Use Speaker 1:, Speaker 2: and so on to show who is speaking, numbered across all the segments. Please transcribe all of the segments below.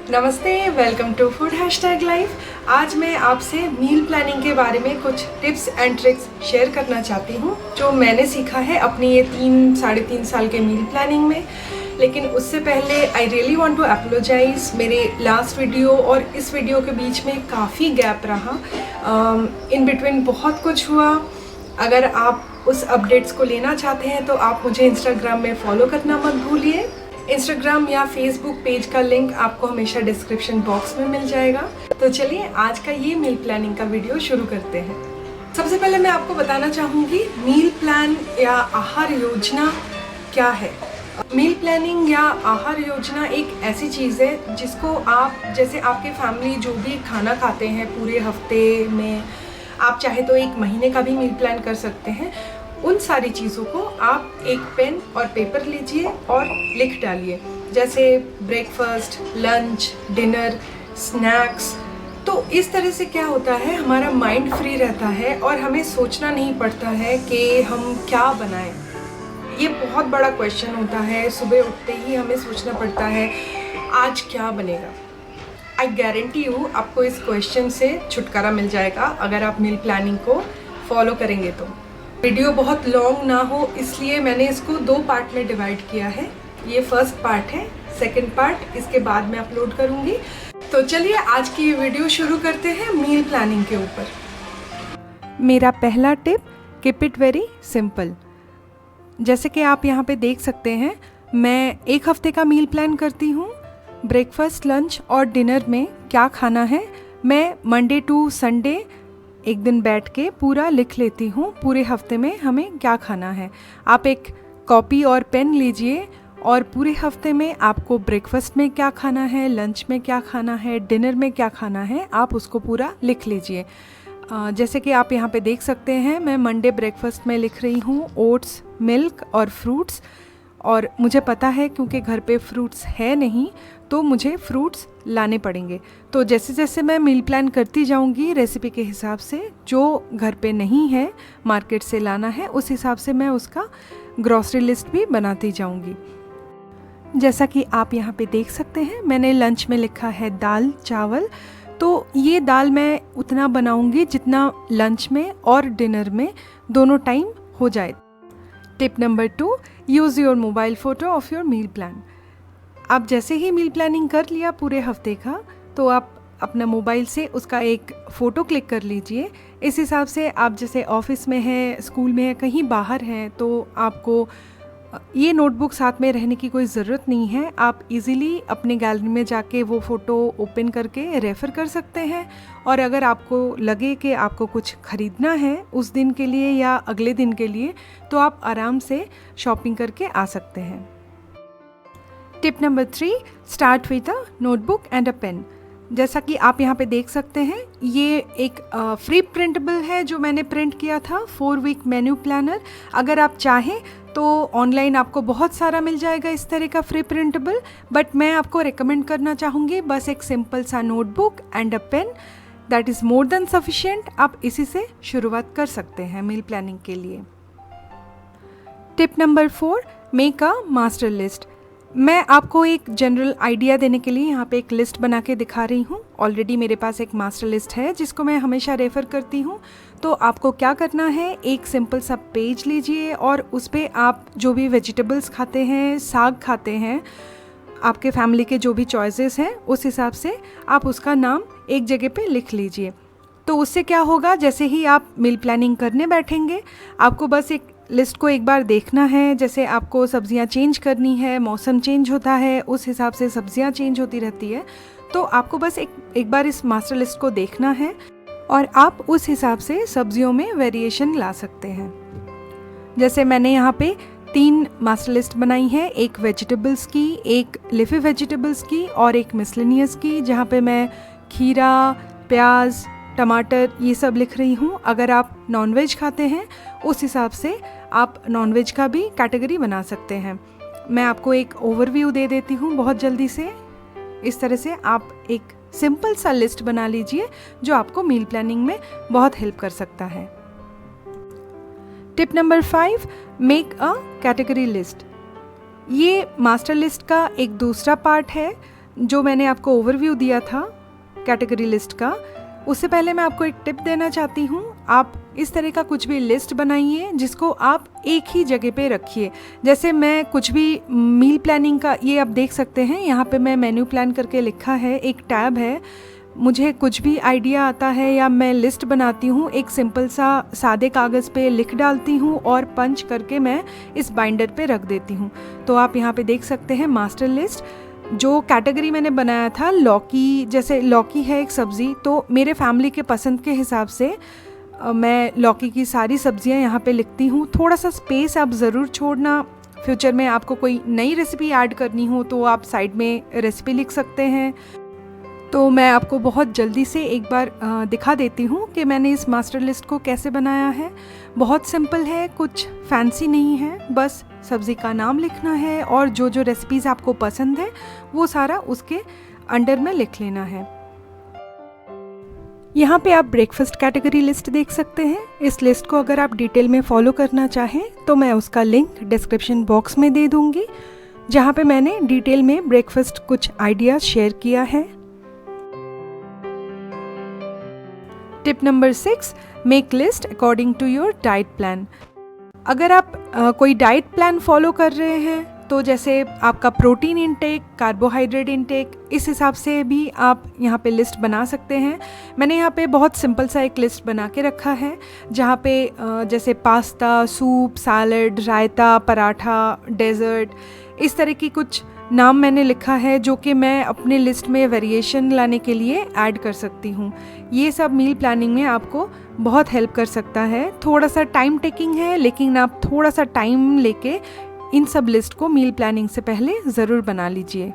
Speaker 1: नमस्ते, welcome to food hashtag life. आज मैं आपसे मील प्लानिंग के बारे में कुछ टिप्स एंड ट्रिक्स शेयर करना चाहती हूँ जो मैंने सीखा है अपनी ये 3-3.5 साल के मील प्लानिंग में। लेकिन उससे पहले I really want to apologise. मेरे लास्ट वीडियो और इस वीडियो के बीच में काफ़ी गैप रहा, इन बिटवीन बहुत कुछ हुआ। अगर आप उस अपडेट्स को लेना चाहते हैं तो आप मुझे इंस्टाग्राम में फॉलो करना मत भूलिए। इंस्टाग्राम या फेसबुक पेज का लिंक आपको हमेशा डिस्क्रिप्शन बॉक्स में मिल जाएगा। तो चलिए आज का ये मील प्लानिंग का वीडियो शुरू करते हैं। सबसे पहले मैं आपको बताना चाहूँगी मील प्लान या आहार योजना क्या है। मील प्लानिंग या आहार योजना एक ऐसी चीज़ है जिसको आप, जैसे आपके फैमिली जो भी खाना खाते हैं पूरे हफ्ते में, आप चाहे तो एक महीने का भी मील प्लान कर सकते हैं। उन सारी चीज़ों को आप एक पेन और पेपर लीजिए और लिख डालिए, जैसे ब्रेकफास्ट, लंच, डिनर, स्नैक्स। तो इस तरह से क्या होता है, हमारा माइंड फ्री रहता है और हमें सोचना नहीं पड़ता है कि हम क्या बनाएं। ये बहुत बड़ा क्वेश्चन होता है, सुबह उठते ही हमें सोचना पड़ता है आज क्या बनेगा। आई गारंटी यू आपको इस क्वेश्चन से छुटकारा मिल जाएगा अगर आप मील प्लानिंग को फॉलो करेंगे तो। वीडियो बहुत लॉन्ग ना हो इसलिए मैंने इसको 2 पार्ट में डिवाइड किया है। ये फर्स्ट पार्ट है, सेकंड पार्ट इसके बाद मैं अपलोड करूँगी। तो चलिए आज की ये वीडियो शुरू करते हैं मील प्लानिंग के ऊपर। मेरा पहला tip, keep it very simple. जैसे कि आप यहाँ पे देख सकते हैं, मैं एक हफ्ते का मील प्लान करती हूँ। ब्रेकफास्ट, लंच और डिनर में क्या खाना है मैं मंडे टू संडे एक दिन बैठ के पूरा लिख लेती हूँ। पूरे हफ्ते में हमें क्या खाना है। आप एक कॉपी और पेन लीजिए और पूरे हफ्ते में आपको ब्रेकफास्ट में क्या खाना है, लंच में क्या खाना है, डिनर में क्या खाना है, आप उसको पूरा लिख लीजिए। जैसे कि आप यहाँ पे देख सकते हैं, मैं मंडे ब्रेकफास्ट में लिख रही हूँ ओट्स, मिल्क और फ्रूट्स। और मुझे पता है क्योंकि घर पे फ्रूट्स है नहीं तो मुझे फ्रूट्स लाने पड़ेंगे। तो जैसे जैसे मैं मील प्लान करती जाऊंगी रेसिपी के हिसाब से, जो घर पे नहीं है मार्केट से लाना है, उस हिसाब से मैं उसका ग्रॉसरी लिस्ट भी बनाती जाऊंगी। जैसा कि आप यहाँ पे देख सकते हैं, मैंने लंच में लिखा है दाल चावल। तो ये दाल मैं उतना बनाऊंगी जितना लंच में और डिनर में दोनों टाइम हो जाए। Tip number 2, use your mobile photo of your meal plan. आप जैसे ही मील प्लानिंग कर लिया पूरे हफ्ते का, तो आप अपना मोबाइल से उसका एक फ़ोटो क्लिक कर लीजिए। इस हिसाब से आप जैसे ऑफिस में हैं, स्कूल में हैं, कहीं बाहर हैं, तो आपको ये नोटबुक साथ में रहने की कोई ज़रूरत नहीं है। आप इजीली अपने गैलरी में जाके वो फ़ोटो ओपन करके रेफ़र कर सकते हैं। और अगर आपको लगे कि आपको कुछ ख़रीदना है उस दिन के लिए या अगले दिन के लिए, तो आप आराम से शॉपिंग करके आ सकते हैं। Tip number 3, start with a notebook and a pen. जैसा कि आप यहाँ पे देख सकते हैं, ये एक फ्री प्रिंटेबल है जो मैंने प्रिंट किया था, 4 वीक मेन्यू प्लानर। अगर आप चाहें तो ऑनलाइन आपको बहुत सारा मिल जाएगा इस तरह का फ्री प्रिंटेबल, बट मैं आपको रिकमेंड करना चाहूँगी बस एक सिंपल सा notebook and a pen, that is more than sufficient. आप इसी से शुरुआत कर सकते हैं मील प्लानिंग के लिए। Tip number 4, make a master list. मैं आपको एक जनरल आइडिया देने के लिए यहाँ पे एक लिस्ट बना के दिखा रही हूँ। ऑलरेडी मेरे पास एक मास्टर लिस्ट है जिसको मैं हमेशा रेफ़र करती हूँ। तो आपको क्या करना है, एक सिंपल सा पेज लीजिए और उस पर आप जो भी वेजिटेबल्स खाते हैं, साग खाते हैं, आपके फैमिली के जो भी चॉइसेस हैं, उस हिसाब से आप उसका नाम एक जगह पे लिख लीजिए। तो उससे क्या होगा, जैसे ही आप मील प्लानिंग करने बैठेंगे, आपको बस एक लिस्ट को एक बार देखना है। जैसे आपको सब्जियां चेंज करनी है, मौसम चेंज होता है, उस हिसाब से सब्जियां चेंज होती रहती है। तो आपको बस एक बार इस मास्टर लिस्ट को देखना है और आप उस हिसाब से सब्जियों में वेरिएशन ला सकते हैं। जैसे मैंने यहाँ पे 3 मास्टर लिस्ट बनाई है, एक वेजिटेबल्स की, एक लिफी वेजिटेबल्स की और एक मिसलेनियस की, जहाँ पे मैं खीरा, प्याज, टमाटर ये सब लिख रही हूँ। अगर आप नॉनवेज खाते हैं उस हिसाब से आप नॉनवेज का भी कैटेगरी बना सकते हैं। मैं आपको एक ओवरव्यू दे देती हूँ बहुत जल्दी से। इस तरह से आप एक सिंपल सा लिस्ट बना लीजिए जो आपको मील प्लानिंग में बहुत हेल्प कर सकता है। Tip number 5, make a category list. ये मास्टर लिस्ट का एक दूसरा पार्ट है जो मैंने आपको ओवरव्यू दिया था कैटेगरी लिस्ट का, उससे पहले मैं आपको एक टिप देना चाहती हूँ। आप इस तरह का कुछ भी लिस्ट बनाइए जिसको आप एक ही जगह पे रखिए। जैसे मैं कुछ भी मील प्लानिंग का, ये आप देख सकते हैं यहाँ पे मैं मेन्यू प्लान करके लिखा है, एक टैब है। मुझे कुछ भी आइडिया आता है या मैं लिस्ट बनाती हूँ, एक सिंपल सा सादे कागज़ पे लिख डालती हूँ और पंच करके मैं इस बाइंडर पे रख देती हूँ। तो आप यहाँ पे देख सकते हैं मास्टर लिस्ट। जो कैटेगरी मैंने बनाया था लौकी, जैसे लौकी है एक सब्ज़ी, तो मेरे फैमिली के पसंद के हिसाब से मैं लौकी की सारी सब्जियां यहाँ पे लिखती हूँ। थोड़ा सा स्पेस आप ज़रूर छोड़ना, फ्यूचर में आपको कोई नई रेसिपी ऐड करनी हो तो आप साइड में रेसिपी लिख सकते हैं। तो मैं आपको बहुत जल्दी से एक बार दिखा देती हूँ कि मैंने इस मास्टर लिस्ट को कैसे बनाया है। बहुत सिंपल है, कुछ फैंसी नहीं है, बस सब्ज़ी का नाम लिखना है और जो जो रेसिपीज़ आपको पसंद है वो सारा उसके अंडर में लिख लेना है। यहाँ पे आप ब्रेकफास्ट कैटेगरी लिस्ट देख सकते हैं। इस लिस्ट को अगर आप डिटेल में फॉलो करना चाहें तो मैं उसका लिंक डिस्क्रिप्शन बॉक्स में दे दूँगी, जहाँ पे मैंने डिटेल में ब्रेकफास्ट कुछ आइडियाज़ शेयर किया है। Tip number 6, make list according to your diet plan. अगर आप कोई डाइट प्लान फॉलो कर रहे हैं तो जैसे आपका प्रोटीन इनटेक, कार्बोहाइड्रेट इनटेक, इस हिसाब से भी आप यहाँ पे लिस्ट बना सकते हैं। मैंने यहाँ पे बहुत सिंपल सा एक लिस्ट बना के रखा है, जहाँ पे जैसे पास्ता, सूप, सैलड, रायता, पराठा, डेज़र्ट, इस तरह की कुछ नाम मैंने लिखा है जो कि मैं अपने लिस्ट में वेरिएशन लाने के लिए ऐड कर सकती हूँ। ये सब मील प्लानिंग में आपको बहुत हेल्प कर सकता है। थोड़ा सा टाइम टेकिंग है, लेकिन आप थोड़ा सा टाइम लेके इन सब लिस्ट को मील प्लानिंग से पहले ज़रूर बना लीजिए।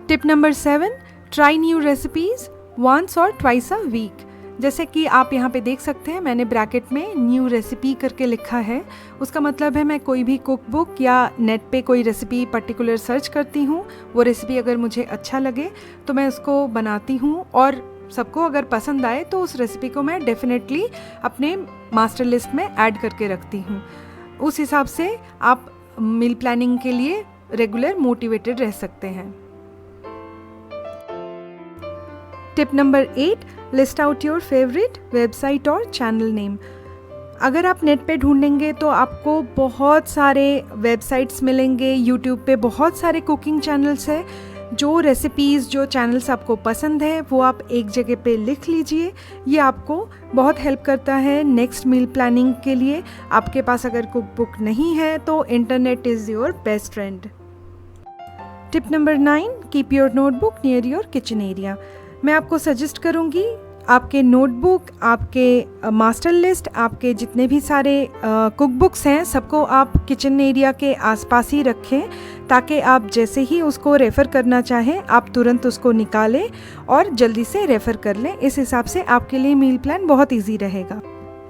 Speaker 1: Tip number 7, try new recipes once or twice a week. जैसे कि आप यहाँ पे देख सकते हैं, मैंने ब्रैकेट में न्यू रेसिपी करके लिखा है। उसका मतलब है मैं कोई भी कुक बुक या नेट पे कोई रेसिपी पर्टिकुलर सर्च करती हूँ, वो रेसिपी अगर मुझे अच्छा लगे तो मैं उसको बनाती हूँ और सबको अगर पसंद आए तो उस रेसिपी को मैं डेफिनेटली अपने मास्टर लिस्ट में ऐड करके रखती हूँ। उस हिसाब से आप मील प्लानिंग के लिए रेगुलर मोटिवेटेड रह सकते हैं। Tip number 8, list out your favourite website और चैनल नेम। अगर आप नेट पे ढूंढेंगे तो आपको बहुत सारे वेबसाइट्स मिलेंगे, यूट्यूब पे बहुत सारे कुकिंग चैनल्स हैं। जो रेसिपीज़, जो चैनल्स आपको पसंद है वो आप एक जगह पे लिख लीजिए। ये आपको बहुत हेल्प करता है नेक्स्ट मील प्लानिंग के लिए। आपके पास अगर कुक बुक नहीं है तो internet is your best friend. Tip number 9, keep your notebook near your kitchen area. मैं आपको सजेस्ट करूँगी आपके नोटबुक, आपके मास्टर लिस्ट, आपके जितने भी सारे कुक बुक्स हैं, सबको आप किचन एरिया के आसपास ही रखें, ताकि आप जैसे ही उसको रेफ़र करना चाहें आप तुरंत उसको निकालें और जल्दी से रेफ़र कर लें। इस हिसाब से आपके लिए मील प्लान बहुत इजी रहेगा।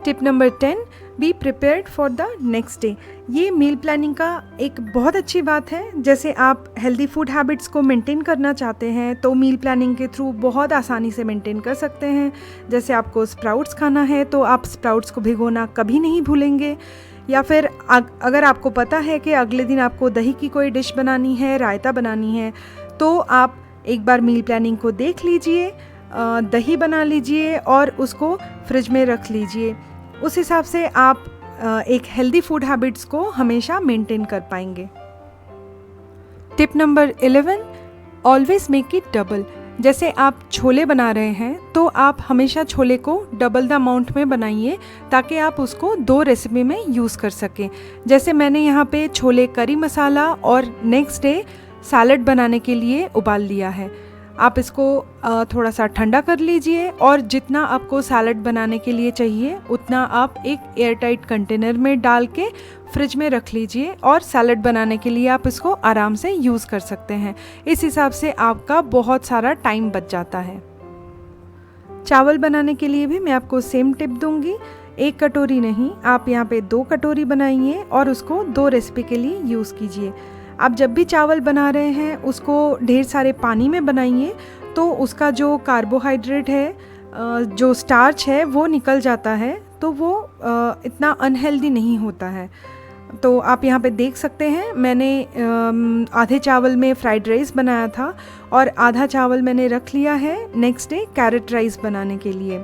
Speaker 1: Tip number 10, be prepared for the next day. ये मील प्लानिंग का एक बहुत अच्छी बात है। जैसे आप हेल्दी फूड हैबिट्स को मेंटेन करना चाहते हैं तो मील प्लानिंग के थ्रू बहुत आसानी से मेंटेन कर सकते हैं। जैसे आपको स्प्राउट्स खाना है तो आप स्प्राउट्स को भिगोना कभी नहीं भूलेंगे, या फिर अगर आपको पता है कि अगले दिन आपको दही की कोई डिश बनानी है, रायता बनानी है, तो आप एक बार मील प्लानिंग को देख लीजिए, दही बना लीजिए और उसको फ्रिज में रख लीजिए। उस हिसाब से आप एक हेल्दी फूड हैबिट्स को हमेशा मेंटेन कर पाएंगे। Tip number 11, always make it double. जैसे आप छोले बना रहे हैं तो आप हमेशा छोले को डबल द अमाउंट में बनाइए, ताकि आप उसको 2 रेसिपी में यूज़ कर सकें। जैसे मैंने यहाँ पे छोले करी मसाला और नेक्स्ट डे सैलड बनाने के लिए उबाल लिया है। आप इसको थोड़ा सा ठंडा कर लीजिए और जितना आपको सैलड बनाने के लिए चाहिए उतना आप एक एयरटाइट कंटेनर में डाल के फ्रिज में रख लीजिए और सैलड बनाने के लिए आप इसको आराम से यूज़ कर सकते हैं। इस हिसाब से आपका बहुत सारा टाइम बच जाता है। चावल बनाने के लिए भी मैं आपको सेम टिप दूंगी। 1 कटोरी नहीं, आप यहाँ पे 2 कटोरी बनाइए और उसको 2 रेसिपी के लिए यूज़ कीजिए। आप जब भी चावल बना रहे हैं उसको ढेर सारे पानी में बनाइए, तो उसका जो कार्बोहाइड्रेट है, जो स्टार्च है, वो निकल जाता है, तो वो इतना अनहेल्दी नहीं होता है। तो आप यहाँ पे देख सकते हैं मैंने आधे चावल में फ्राइड राइस बनाया था और आधा चावल मैंने रख लिया है नेक्स्ट डे कैरेट राइस बनाने के लिए।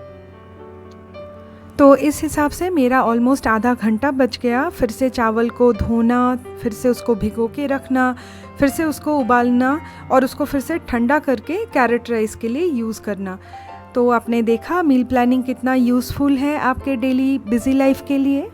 Speaker 1: तो इस हिसाब से मेरा ऑलमोस्ट आधा घंटा बच गया। फिर से चावल को धोना, फिर से उसको भिगो के रखना, फिर से उसको उबालना और उसको फिर से ठंडा करके कैरेट राइस के लिए यूज़ करना। तो आपने देखा मील प्लानिंग कितना यूज़फुल है आपके डेली बिजी लाइफ के लिए।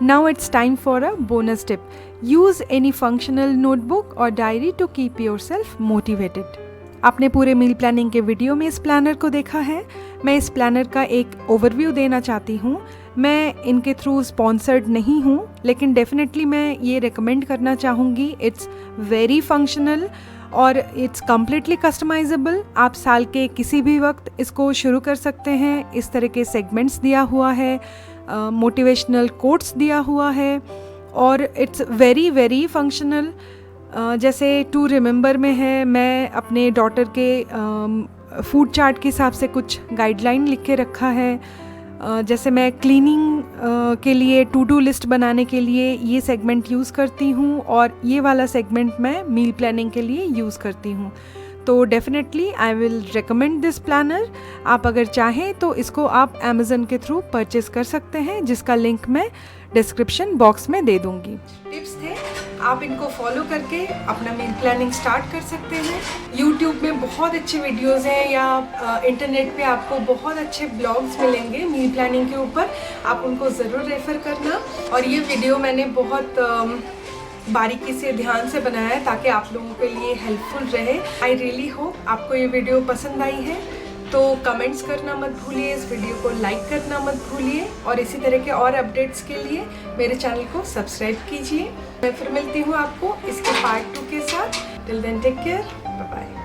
Speaker 1: Now it's time for a bonus tip. Use any functional notebook or diary to keep yourself motivated. आपने पूरे मील प्लानिंग के वीडियो में इस प्लानर को देखा है। मैं इस प्लानर का एक ओवरव्यू देना चाहती हूँ। मैं इनके थ्रू स्पॉन्सर्ड नहीं हूँ, लेकिन डेफिनेटली मैं ये रिकमेंड करना चाहूँगी। इट्स वेरी फंक्शनल और इट्स कम्प्लीटली कस्टमाइजेबल। आप साल के किसी भी वक्त इसको शुरू कर सकते हैं। इस तरह के सेगमेंट्स दिया हुआ है, मोटिवेशनल कोट्स दिया हुआ है और इट्स वेरी वेरी फंक्शनल। जैसे टू रिमेंबर में है, मैं अपने डॉटर के फूड चार्ट के हिसाब से कुछ गाइडलाइन लिख के रखा है। जैसे मैं क्लीनिंग के लिए टू डू लिस्ट बनाने के लिए ये सेगमेंट यूज़ करती हूँ और ये वाला सेगमेंट मैं मील प्लानिंग के लिए यूज़ करती हूँ। तो definitely I will recommend this planner. आप अगर चाहें तो इसको आप अमेज़न के थ्रू परचेस कर सकते हैं, जिसका लिंक मैं डिस्क्रिप्शन बॉक्स में दे दूँगी। टिप्स थे, आप इनको फॉलो करके अपना मील प्लानिंग स्टार्ट कर सकते हैं। यूट्यूब में बहुत अच्छे वीडियोज़ हैं या इंटरनेट पे आपको बहुत अच्छे ब्लॉग्स मिलेंगे मील प्लानिंग के ऊपर, आप उनको ज़रूर रेफ़र करना। और ये वीडियो मैंने बहुत बारीकी से ध्यान से बनाया है ताकि आप लोगों के लिए हेल्पफुल रहे। आई रियली होप आपको ये वीडियो पसंद आई है। तो कमेंट्स करना मत भूलिए, इस वीडियो को लाइक करना मत भूलिए और इसी तरह के और अपडेट्स के लिए मेरे चैनल को सब्सक्राइब कीजिए। मैं फिर मिलती हूँ आपको इसके पार्ट 2 के साथ। Till then take care, bye bye.